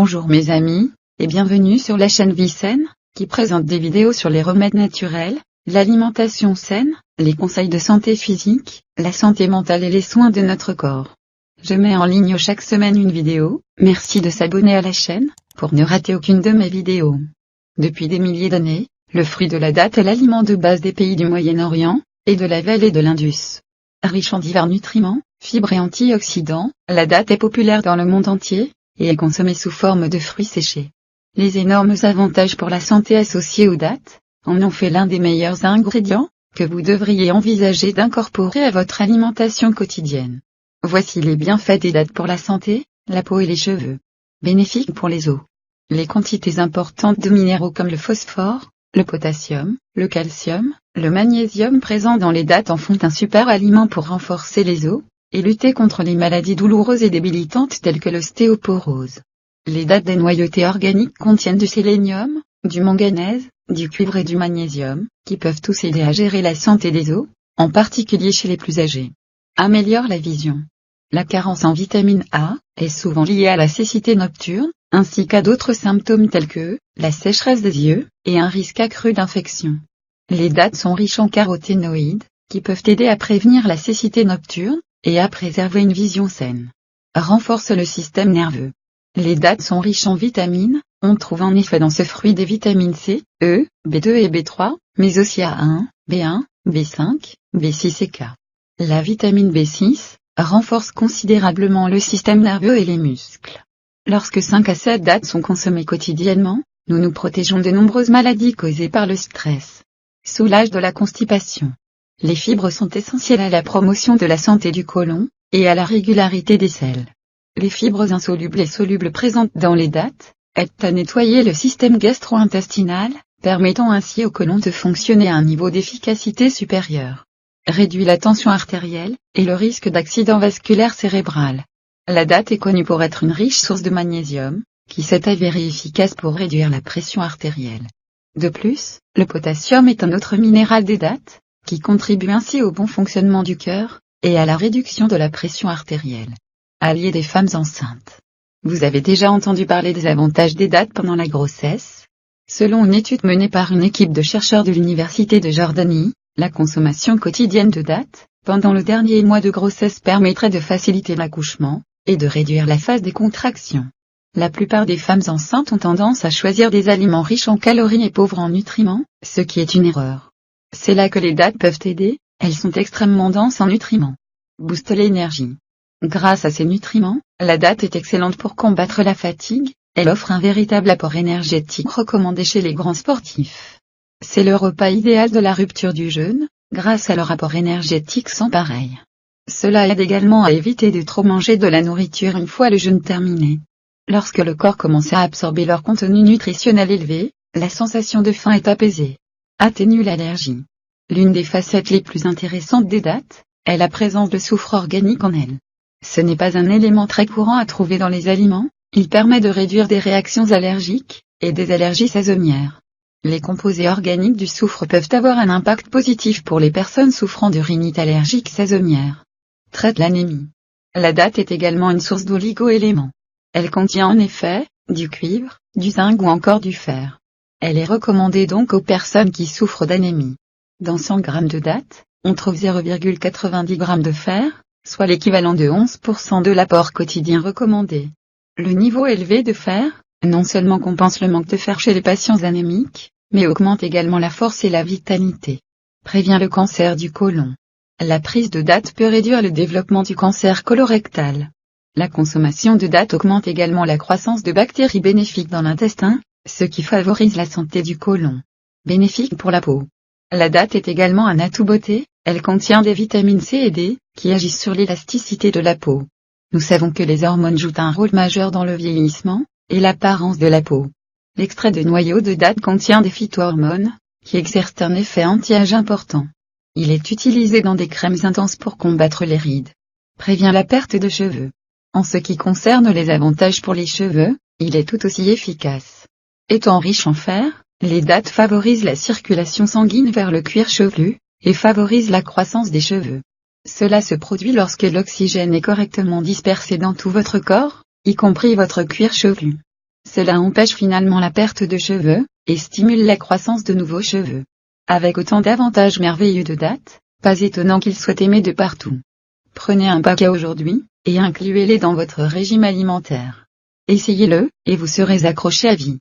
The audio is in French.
Bonjour mes amis, et bienvenue sur la chaîne Vie Saine, qui présente des vidéos sur les remèdes naturels, l'alimentation saine, les conseils de santé physique, la santé mentale et les soins de notre corps. Je mets en ligne chaque semaine une vidéo, merci de s'abonner à la chaîne, pour ne rater aucune de mes vidéos. Depuis des milliers d'années, le fruit de la date est l'aliment de base des pays du Moyen-Orient, et de la vallée de l'Indus. Riche en divers nutriments, fibres et antioxydants, la date est populaire dans le monde entier, et est consommée sous forme de fruits séchés. Les énormes avantages pour la santé associés aux dattes en ont fait l'un des meilleurs ingrédients que vous devriez envisager d'incorporer à votre alimentation quotidienne. Voici les bienfaits des dattes pour la santé, la peau et les cheveux. Bénéfiques pour les os. Les quantités importantes de minéraux comme le phosphore, le potassium, le calcium, le magnésium présents dans les dattes en font un super aliment pour renforcer les os et lutter contre les maladies douloureuses et débilitantes telles que l'ostéoporose. Les dattes dénoyautées organiques contiennent du sélénium, du manganèse, du cuivre et du magnésium, qui peuvent tous aider à gérer la santé des os, en particulier chez les plus âgés. Améliore la vision. La carence en vitamine A est souvent liée à la cécité nocturne, ainsi qu'à d'autres symptômes tels que la sécheresse des yeux et un risque accru d'infection. Les dattes sont riches en caroténoïdes, qui peuvent aider à prévenir la cécité nocturne et à préserver une vision saine. Renforce le système nerveux. Les dattes sont riches en vitamines, on trouve en effet dans ce fruit des vitamines C, E, B2 et B3, mais aussi A1, B1, B5, B6 et K. La vitamine B6 renforce considérablement le système nerveux et les muscles. Lorsque 5 à 7 dattes sont consommées quotidiennement, nous nous protégeons de nombreuses maladies causées par le stress. Soulage de la constipation. Les fibres sont essentielles à la promotion de la santé du côlon, et à la régularité des selles. Les fibres insolubles et solubles présentes dans les dattes aident à nettoyer le système gastro-intestinal, permettant ainsi au côlon de fonctionner à un niveau d'efficacité supérieur. Réduit la tension artérielle, et le risque d'accident vasculaire cérébral. La date est connue pour être une riche source de magnésium, qui s'est avérée efficace pour réduire la pression artérielle. De plus, le potassium est un autre minéral des dattes, qui contribue ainsi au bon fonctionnement du cœur, et à la réduction de la pression artérielle. Allié des femmes enceintes. Vous avez déjà entendu parler des avantages des dattes pendant la grossesse? Selon une étude menée par une équipe de chercheurs de l'Université de Jordanie, la consommation quotidienne de dattes, pendant le dernier mois de grossesse permettrait de faciliter l'accouchement, et de réduire la phase des contractions. La plupart des femmes enceintes ont tendance à choisir des aliments riches en calories et pauvres en nutriments, ce qui est une erreur. C'est là que les dattes peuvent aider, elles sont extrêmement denses en nutriments. Booste l'énergie. Grâce à ces nutriments, la date est excellente pour combattre la fatigue, elle offre un véritable apport énergétique recommandé chez les grands sportifs. C'est le repas idéal de la rupture du jeûne, grâce à leur apport énergétique sans pareil. Cela aide également à éviter de trop manger de la nourriture une fois le jeûne terminé. Lorsque le corps commence à absorber leur contenu nutritionnel élevé, la sensation de faim est apaisée. Atténue l'allergie. L'une des facettes les plus intéressantes des dattes est la présence de soufre organique en elles. Ce n'est pas un élément très courant à trouver dans les aliments, il permet de réduire des réactions allergiques, et des allergies saisonnières. Les composés organiques du soufre peuvent avoir un impact positif pour les personnes souffrant de rhinite allergique saisonnière. Traite l'anémie. La date est également une source d'oligo-éléments. Elle contient en effet, du cuivre, du zinc ou encore du fer. Elle est recommandée donc aux personnes qui souffrent d'anémie. Dans 100 g de dattes, on trouve 0,90 g de fer, soit l'équivalent de 11% de l'apport quotidien recommandé. Le niveau élevé de fer, non seulement compense le manque de fer chez les patients anémiques, mais augmente également la force et la vitalité. Prévient le cancer du côlon. La prise de dattes peut réduire le développement du cancer colorectal. La consommation de dattes augmente également la croissance de bactéries bénéfiques dans l'intestin, ce qui favorise la santé du côlon. Bénéfique pour la peau. La date est également un atout beauté, elle contient des vitamines C et D, qui agissent sur l'élasticité de la peau. Nous savons que les hormones jouent un rôle majeur dans le vieillissement, et l'apparence de la peau. L'extrait de noyau de date contient des phytohormones, qui exercent un effet anti-âge important. Il est utilisé dans des crèmes intenses pour combattre les rides. Prévient la perte de cheveux. En ce qui concerne les avantages pour les cheveux, il est tout aussi efficace. Étant riche en fer, les dattes favorisent la circulation sanguine vers le cuir chevelu, et favorisent la croissance des cheveux. Cela se produit lorsque l'oxygène est correctement dispersé dans tout votre corps, y compris votre cuir chevelu. Cela empêche finalement la perte de cheveux, et stimule la croissance de nouveaux cheveux. Avec autant d'avantages merveilleux de date, pas étonnant qu'il soit aimé de partout. Prenez un paquet aujourd'hui, et incluez-les dans votre régime alimentaire. Essayez-le, et vous serez accroché à vie.